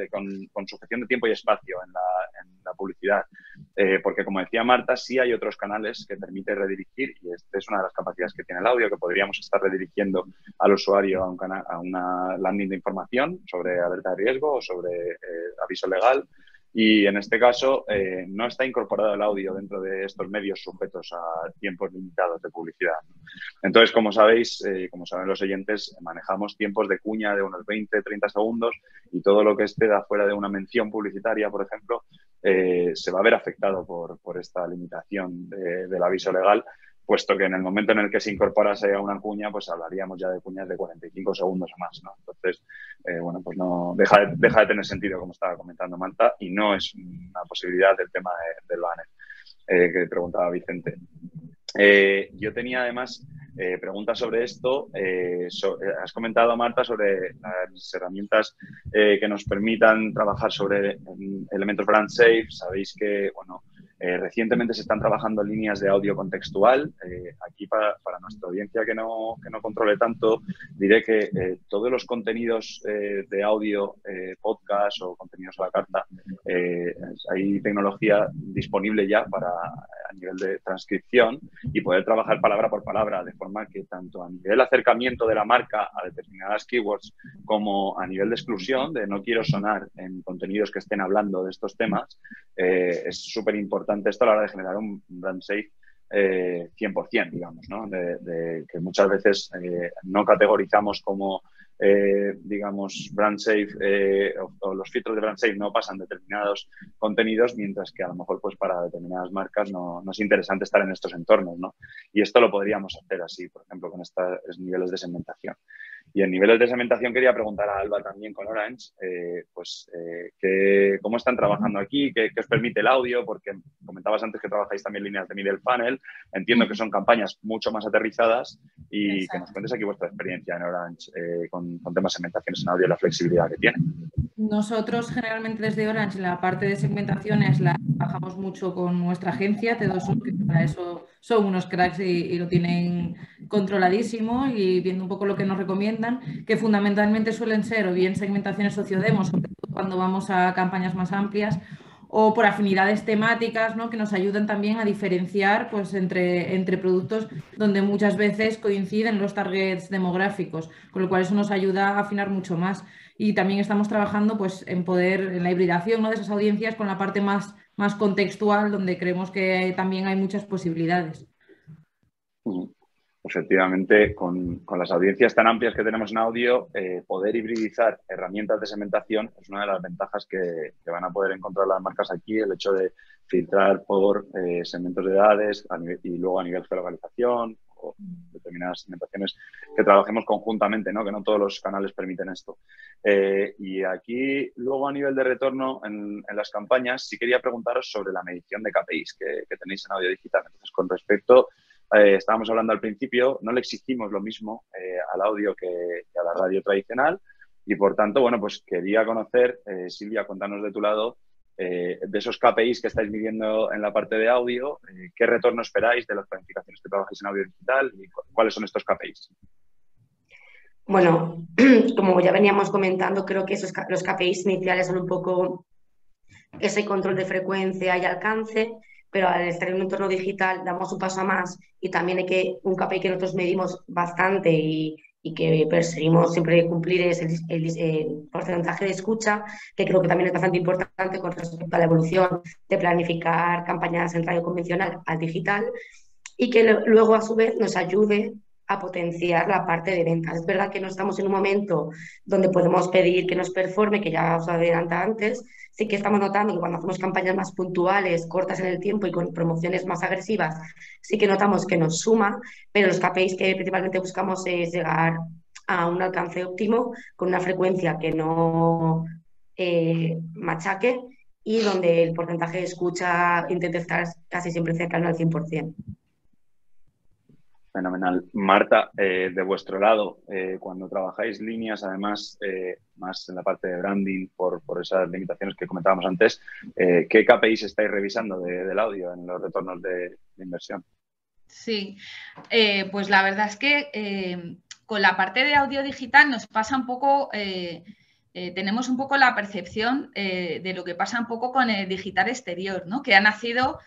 con sujeción de tiempo y espacio en la publicidad. Porque, como decía Marta, sí hay otros canales que permiten redirigir, y esta es una de las capacidades que tiene el audio, que podríamos estar redirigiendo al usuario a una landing de información sobre alerta de riesgo o sobre aviso legal. Y en este caso no está incorporado el audio dentro de estos medios sujetos a tiempos limitados de publicidad. Entonces, como sabéis, como saben los oyentes, manejamos tiempos de cuña de unos 20-30 segundos y todo lo que esté de afuera de una mención publicitaria, por ejemplo, se va a ver afectado por esta limitación del aviso legal, puesto que en el momento en el que se incorporase a una cuña, pues hablaríamos ya de cuñas de 45 segundos o más, ¿no? Entonces, bueno, pues no deja de tener sentido, como estaba comentando Marta, y no es una posibilidad del tema del banner que preguntaba Vicente. Yo tenía además preguntas sobre esto. Has comentado, Marta, sobre las herramientas que nos permitan trabajar sobre elementos brand safe. Sabéis que, bueno, recientemente se están trabajando líneas de audio contextual. Aquí, para nuestra audiencia que no controle tanto, diré que todos los contenidos de audio, podcast o contenidos a la carta, hay tecnología disponible ya a nivel de transcripción y poder trabajar palabra por palabra, de forma que tanto a nivel de acercamiento de la marca a determinadas keywords como a nivel de exclusión, de no quiero sonar en contenidos que estén hablando de estos temas, es súper importante esto a la hora de generar un brand safe 100%, digamos, ¿no? De que muchas veces no categorizamos como, digamos, brand safe o los filtros de brand safe no pasan determinados contenidos, mientras que a lo mejor pues para determinadas marcas no es interesante estar en estos entornos, ¿no? Y esto lo podríamos hacer así, por ejemplo, con estos niveles de segmentación. Y en niveles de segmentación quería preguntar a Alba también con Orange, cómo están trabajando aquí, qué os permite el audio, porque comentabas antes que trabajáis también líneas de middle funnel. Entiendo que son campañas mucho más aterrizadas y Exacto. que nos cuentes aquí vuestra experiencia en Orange con temas de segmentaciones en audio y la flexibilidad que tiene. Nosotros generalmente desde Orange la parte de segmentaciones la trabajamos mucho con nuestra agencia, T2U, que para eso son unos cracks y lo tienen controladísimo, y viendo un poco lo que nos recomiendan, que fundamentalmente suelen ser o bien segmentaciones sociodemos, sobre todo cuando vamos a campañas más amplias, o por afinidades temáticas, ¿no? Que nos ayudan también a diferenciar pues, entre productos donde muchas veces coinciden los targets demográficos, con lo cual eso nos ayuda a afinar mucho más. Y también estamos trabajando pues, en la hibridación, ¿no? De esas audiencias con la parte más contextual, donde creemos que también hay muchas posibilidades. Efectivamente, con las audiencias tan amplias que tenemos en audio, poder hibridizar herramientas de segmentación es una de las ventajas que van a poder encontrar las marcas aquí, el hecho de filtrar por segmentos de edades y luego a nivel de geolocalización o determinadas segmentaciones que trabajemos conjuntamente, ¿no? Que no todos los canales permiten esto. Y aquí, luego a nivel de retorno en las campañas, sí quería preguntaros sobre la medición de KPIs que tenéis en audio digital. Entonces, con respecto... estábamos hablando al principio, no le exigimos lo mismo al audio que a la radio tradicional y, por tanto, bueno, pues quería conocer, Silvia, cuéntanos de tu lado, de esos KPIs que estáis midiendo en la parte de audio, ¿qué retorno esperáis de las planificaciones que trabajáis en audio digital y cuáles son estos KPIs? Bueno, como ya veníamos comentando, creo que los KPIs iniciales son un poco ese control de frecuencia y alcance, pero al estar en un entorno digital damos un paso más y también un KPI que nosotros medimos bastante y que perseguimos siempre cumplir es el porcentaje de escucha, que creo que también es bastante importante con respecto a la evolución de planificar campañas en radio convencional al digital y que luego a su vez nos ayude a potenciar la parte de ventas. Es verdad que no estamos en un momento donde podemos pedir que nos performe, que ya os adelanta antes. Sí que estamos notando que cuando hacemos campañas más puntuales, cortas en el tiempo y con promociones más agresivas, sí que notamos que nos suma, pero los KPIs que principalmente buscamos es llegar a un alcance óptimo con una frecuencia que no machaque y donde el porcentaje de escucha intente estar casi siempre cercano al 100%. Fenomenal. Marta, de vuestro lado, cuando trabajáis líneas, además, más en la parte de branding, por esas limitaciones que comentábamos antes, ¿qué KPIs estáis revisando del audio en los retornos de inversión? Sí, pues la verdad es que con la parte de audio digital nos pasa un poco, tenemos un poco la percepción de lo que pasa un poco con el digital exterior, ¿no? Que ha nacido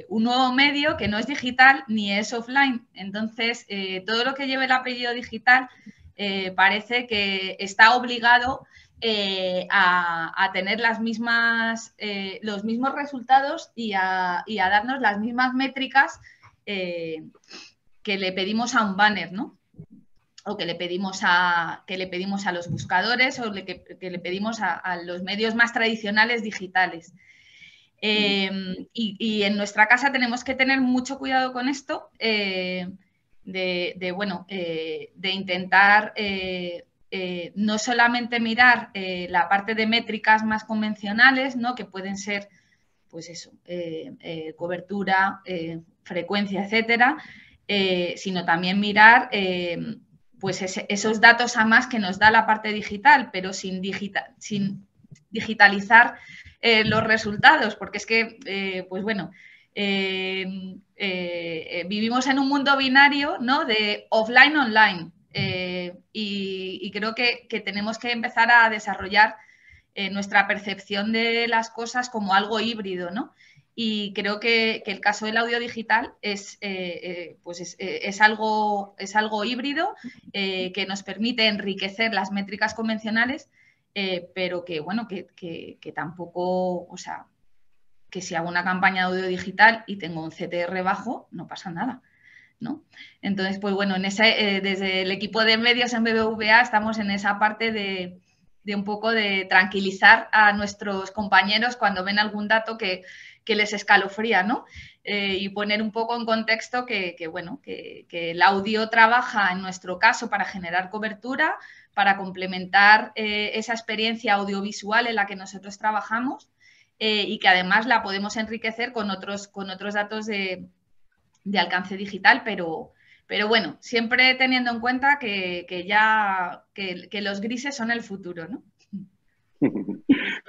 un nuevo medio que no es digital ni es offline. Entonces, todo lo que lleve el apellido digital parece que está obligado a tener las mismas, los mismos resultados y a darnos las mismas métricas que le pedimos a un banner, ¿no? O que le pedimos a los buscadores o que le pedimos a los medios más tradicionales digitales. Y en nuestra casa tenemos que tener mucho cuidado con esto, de intentar no solamente mirar la parte de métricas más convencionales, ¿no? Que pueden ser, pues eso, cobertura, frecuencia, etcétera, sino también mirar pues esos datos a más que nos da la parte digital, pero sin digitalizar los resultados, porque es que, pues bueno, vivimos en un mundo binario, ¿no? De offline-online, y creo que tenemos que empezar a desarrollar nuestra percepción de las cosas como algo híbrido, ¿no? Y creo que el caso del audio digital es algo híbrido que nos permite enriquecer las métricas convencionales, pero que, bueno, que tampoco, o sea, que si hago una campaña de audio digital y tengo un CTR bajo, no pasa nada, ¿no? Entonces, pues bueno, desde el equipo de medios en BBVA estamos en esa parte de un poco de tranquilizar a nuestros compañeros cuando ven algún dato que les escalofría, ¿no? Y poner un poco en contexto que el audio trabaja en nuestro caso para generar cobertura, para complementar esa experiencia audiovisual en la que nosotros trabajamos, y que además la podemos enriquecer con otros datos de alcance digital, pero bueno, siempre teniendo en cuenta que los grises son el futuro, ¿no?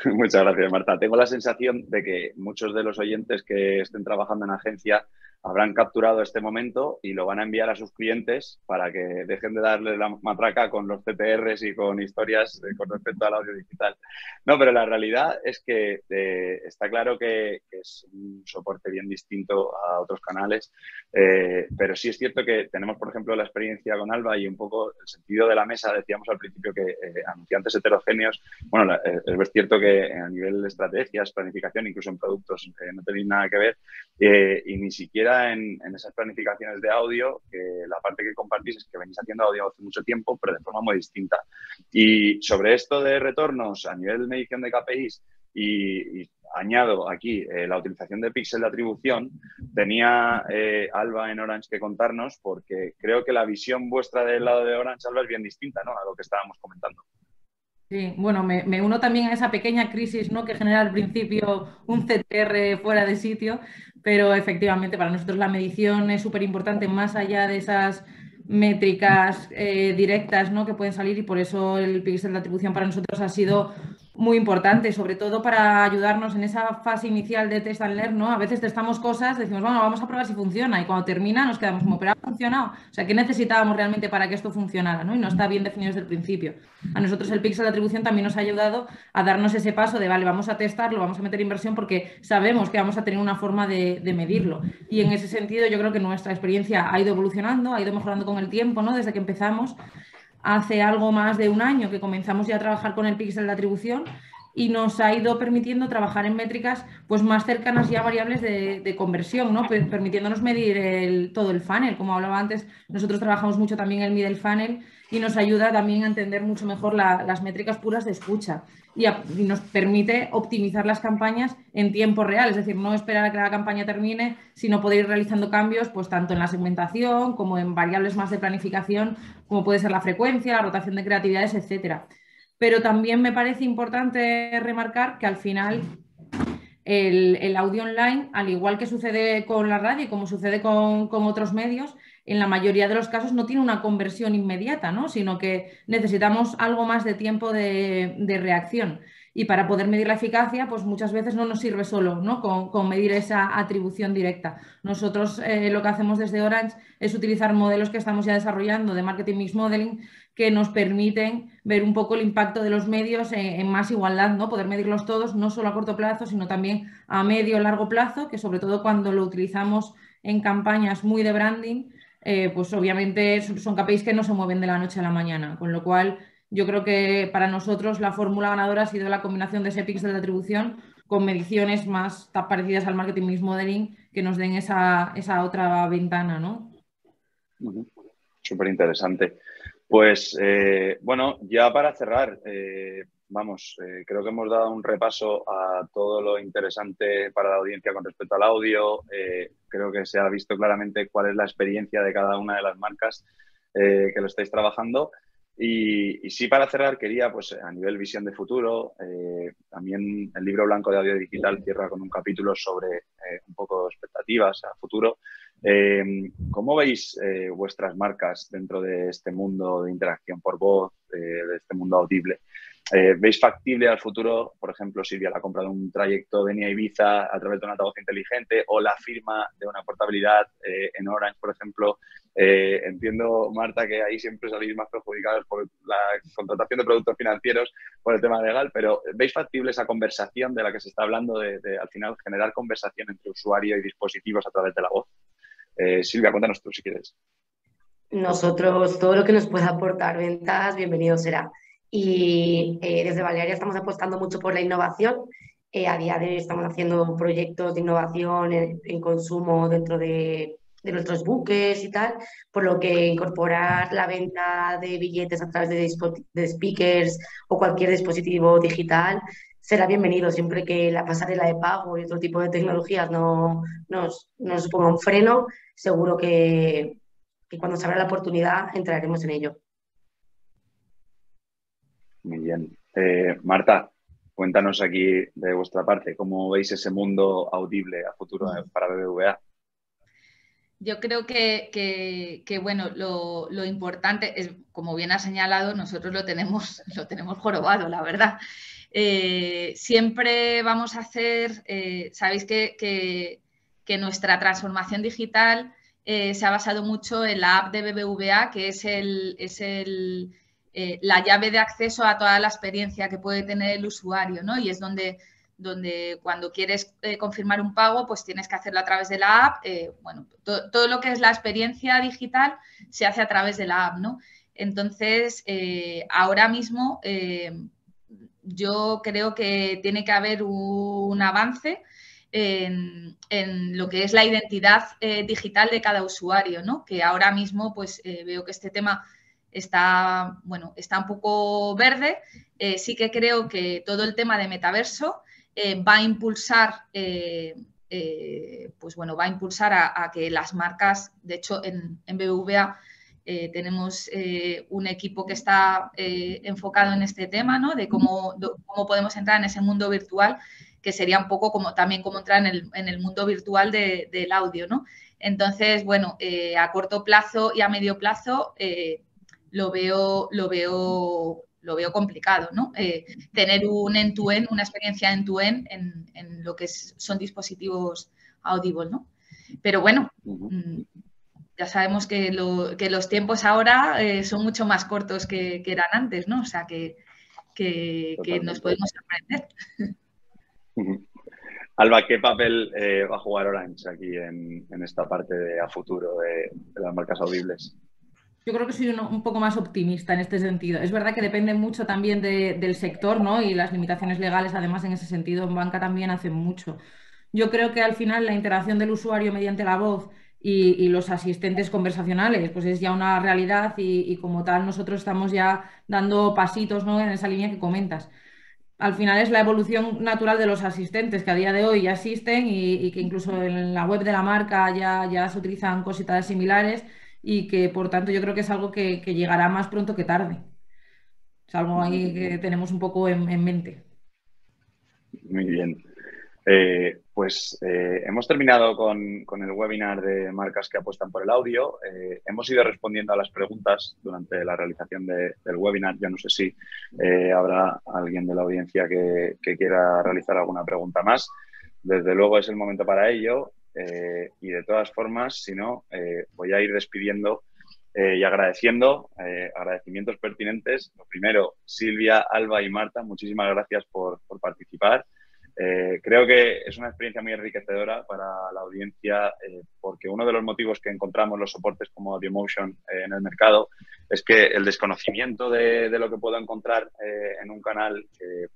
Muchas gracias, Marta. Tengo la sensación de que muchos de los oyentes que estén trabajando en agencia habrán capturado este momento y lo van a enviar a sus clientes para que dejen de darle la matraca con los CTRs y con historias con respecto al audio digital. No, pero la realidad es que está claro que es un soporte bien distinto a otros canales, pero sí es cierto que tenemos, por ejemplo, la experiencia con Alba y un poco el sentido de la mesa. Decíamos al principio que anunciantes heterogéneos, bueno, es cierto que a nivel de estrategias, planificación, incluso en productos, no tenéis nada que ver, y ni siquiera en esas planificaciones de audio, que la parte que compartís es que venís haciendo audio hace mucho tiempo, pero de forma muy distinta. Y sobre esto de retornos a nivel de medición de KPIs, y añado aquí la utilización de píxel de atribución, tenía Alba en Orange que contarnos, porque creo que la visión vuestra del lado de Orange, Alba, es bien distinta, ¿no?, a lo que estábamos comentando. Sí, bueno, me uno también a esa pequeña crisis, ¿no?, que genera al principio un CTR fuera de sitio, pero efectivamente para nosotros la medición es súper importante, más allá de esas métricas directas, ¿no?, que pueden salir, y por eso el píxel de atribución para nosotros ha sido muy importante, sobre todo para ayudarnos en esa fase inicial de test and learn, ¿no? A veces testamos cosas, decimos, bueno, vamos a probar si funciona, y cuando termina nos quedamos como, pero ha funcionado. O sea, ¿qué necesitábamos realmente para que esto funcionara, ¿no? Y no está bien definido desde el principio. A nosotros el píxel de atribución también nos ha ayudado a darnos ese paso de, vale, vamos a testarlo, vamos a meter inversión porque sabemos que vamos a tener una forma de medirlo. Y en ese sentido yo creo que nuestra experiencia ha ido evolucionando, ha ido mejorando con el tiempo, ¿no? Desde que empezamos. Hace algo más de un año que comenzamos ya a trabajar con el píxel de atribución, y nos ha ido permitiendo trabajar en métricas pues más cercanas ya a variables de conversión, ¿no? Permitiéndonos medir todo el funnel. Como hablaba antes, nosotros trabajamos mucho también el middle funnel y nos ayuda también a entender mucho mejor las métricas puras de escucha, y nos permite optimizar las campañas en tiempo real, es decir, no esperar a que la campaña termine, sino poder ir realizando cambios pues tanto en la segmentación como en variables más de planificación, como puede ser la frecuencia, la rotación de creatividades, etcétera. Pero también me parece importante remarcar que al final el audio online, al igual que sucede con la radio y como sucede con otros medios, en la mayoría de los casos no tiene una conversión inmediata, ¿no? Sino que necesitamos algo más de tiempo de reacción. Y para poder medir la eficacia, pues muchas veces no nos sirve solo, ¿no? con medir esa atribución directa. Nosotros lo que hacemos desde Orange es utilizar modelos que estamos ya desarrollando de Marketing Mix Modeling que nos permiten ver un poco el impacto de los medios en más igualdad, ¿no? Poder medirlos todos, no solo a corto plazo, sino también a medio y largo plazo, que sobre todo cuando lo utilizamos en campañas muy de branding, pues obviamente son KPIs que no se mueven de la noche a la mañana, con lo cual yo creo que para nosotros la fórmula ganadora ha sido la combinación de ese píxel de atribución con mediciones más parecidas al Marketing Mix Modeling que nos den esa otra ventana, ¿no? Súper interesante. Pues bueno, ya para cerrar, creo que hemos dado un repaso a todo lo interesante para la audiencia con respecto al audio. Creo que se ha visto claramente cuál es la experiencia de cada una de las marcas que lo estáis trabajando. Y sí, para cerrar, quería, pues a nivel visión de futuro, también el libro blanco de audio digital cierra con un capítulo sobre un poco expectativas a futuro. ¿Cómo veis vuestras marcas dentro de este mundo de interacción por voz, de este mundo audible? ¿Veis factible al futuro, por ejemplo, Silvia, la compra de un trayecto de Nia Ibiza a través de un altavoz inteligente o la firma de una portabilidad en Orange, por ejemplo? Entiendo, Marta, que ahí siempre salís más perjudicados por la contratación de productos financieros por el tema legal, pero ¿veis factible esa conversación de la que se está hablando de al final generar conversación entre usuario y dispositivos a través de la voz? Silvia, cuéntanos tú si quieres. Nosotros, todo lo que nos pueda aportar ventas, bienvenido será. Y desde Balearia estamos apostando mucho por la innovación. A día de hoy estamos haciendo proyectos de innovación en consumo dentro de nuestros buques y tal, por lo que incorporar la venta de billetes a través de speakers o cualquier dispositivo digital será bienvenido siempre que la pasarela de pago y otro tipo de tecnologías no nos ponga un freno. Seguro que cuando se abra la oportunidad entraremos en ello. Muy bien. Marta, cuéntanos aquí de vuestra parte, ¿cómo veis ese mundo audible a futuro para BBVA? Yo creo que bueno, lo importante es, como bien ha señalado, nosotros lo tenemos jorobado, la verdad. Siempre vamos a hacer, sabéis que nuestra transformación digital se ha basado mucho en la app de BBVA, que es la llave de acceso a toda la experiencia que puede tener el usuario, ¿no? Y es donde cuando quieres confirmar un pago, pues tienes que hacerlo a través de la app. Bueno, todo lo que es la experiencia digital se hace a través de la app, ¿no? Entonces, ahora mismo yo creo que tiene que haber un avance en lo que es la identidad digital de cada usuario, ¿no? Que ahora mismo pues veo que este tema está un poco verde. Sí que creo que todo el tema de metaverso va a impulsar a que las marcas, de hecho en BBVA tenemos un equipo que está enfocado en este tema, ¿no? De cómo podemos entrar en ese mundo virtual, que sería un poco también como entrar en el mundo virtual del audio, ¿no? Entonces, bueno, a corto plazo y a medio plazo lo veo complicado, ¿no? Tener un end-to-end, una experiencia end-to-end en lo que son dispositivos audibles, ¿no? Pero bueno, ya sabemos que los tiempos ahora son mucho más cortos que eran antes, ¿no? O sea, que nos podemos sorprender. Alba, ¿qué papel va a jugar Orange aquí en esta parte de a futuro de las marcas audibles? Yo creo que soy un poco más optimista en este sentido. Es verdad que depende mucho también del sector, ¿no? Y las limitaciones legales, además, en ese sentido, en banca también hacen mucho. Yo creo que al final la interacción del usuario mediante la voz y los asistentes conversacionales, pues es ya una realidad y como tal nosotros estamos ya dando pasitos, ¿no? En esa línea que comentas. Al final es la evolución natural de los asistentes que a día de hoy ya existen y que incluso en la web de la marca ya se utilizan cositas similares y que por tanto yo creo que es algo que llegará más pronto que tarde. Es algo ahí que tenemos un poco en mente. Muy bien. Hemos terminado con el webinar de marcas que apuestan por el audio. Hemos ido respondiendo a las preguntas durante la realización del webinar. Yo no sé si habrá alguien de la audiencia que quiera realizar alguna pregunta más. Desde luego es el momento para ello. Y de todas formas, si no, voy a ir despidiendo y agradeciendo, agradecimientos pertinentes. Lo primero, Silvia, Alba y Marta, muchísimas gracias por participar. Creo que es una experiencia muy enriquecedora para la audiencia porque uno de los motivos que encontramos los soportes como AudioMotion en el mercado es que el desconocimiento de lo que puedo encontrar en un canal que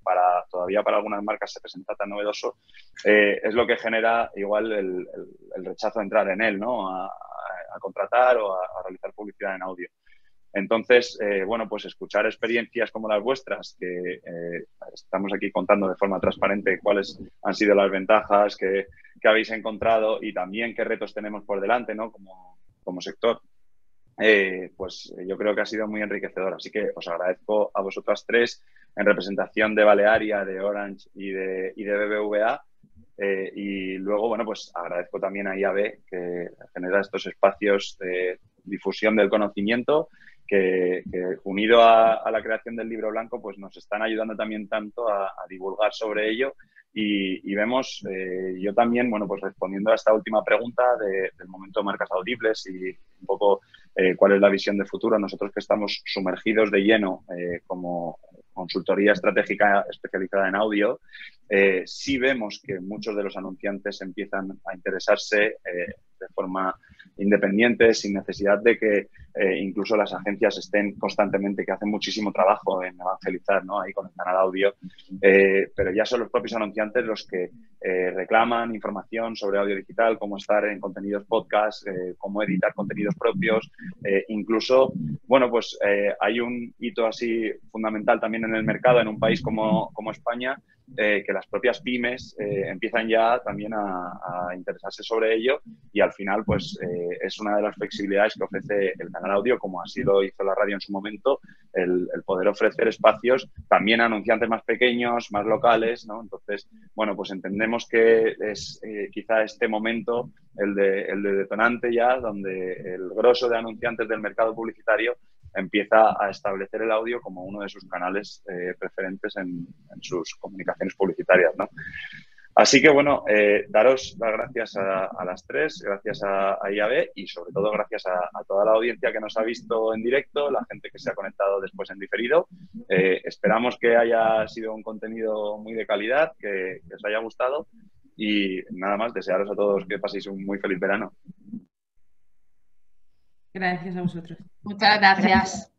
todavía para algunas marcas se presenta tan novedoso es lo que genera igual el rechazo a entrar en él, ¿no? A contratar o a realizar publicidad en audio. Entonces, pues escuchar experiencias como las vuestras, que estamos aquí contando de forma transparente cuáles han sido las ventajas que habéis encontrado y también qué retos tenemos por delante, ¿no? Como sector, pues yo creo que ha sido muy enriquecedor. Así que os agradezco a vosotras tres en representación de Balearia, de Orange y de BBVA. Y luego, pues agradezco también a IAB que genera estos espacios de difusión del conocimiento que unido a la creación del libro blanco, pues nos están ayudando también tanto a divulgar sobre ello y vemos, yo también, pues respondiendo a esta última pregunta del momento de marcas audibles y un poco cuál es la visión de futuro, nosotros que estamos sumergidos de lleno como consultoría estratégica especializada en audio, sí vemos que muchos de los anunciantes empiezan a interesarse de forma independiente, sin necesidad de que incluso las agencias estén constantemente, que hacen muchísimo trabajo en evangelizar, ¿no? Ahí con el canal audio, pero ya son los propios anunciantes los que reclaman información sobre audio digital, cómo estar en contenidos podcast, cómo editar contenidos propios, incluso, hay un hito así fundamental también en el mercado, en un país como España, que las propias pymes empiezan ya también a interesarse sobre ello y al final pues es una de las flexibilidades que ofrece el canal audio, como así lo hizo la radio en su momento, el poder ofrecer espacios también a anunciantes más pequeños, más locales, ¿no? Entonces, pues entendemos que es quizá este momento el de detonante ya, donde el grosso de anunciantes del mercado publicitario empieza a establecer el audio como uno de sus canales preferentes en sus comunicaciones publicitarias, ¿no? Así que, daros las gracias a las tres, gracias a IAB y, sobre todo, gracias a toda la audiencia que nos ha visto en directo, la gente que se ha conectado después en diferido. Esperamos que haya sido un contenido muy de calidad, que os haya gustado y, nada más, desearos a todos que paséis un muy feliz verano. Gracias a vosotros. Muchas gracias.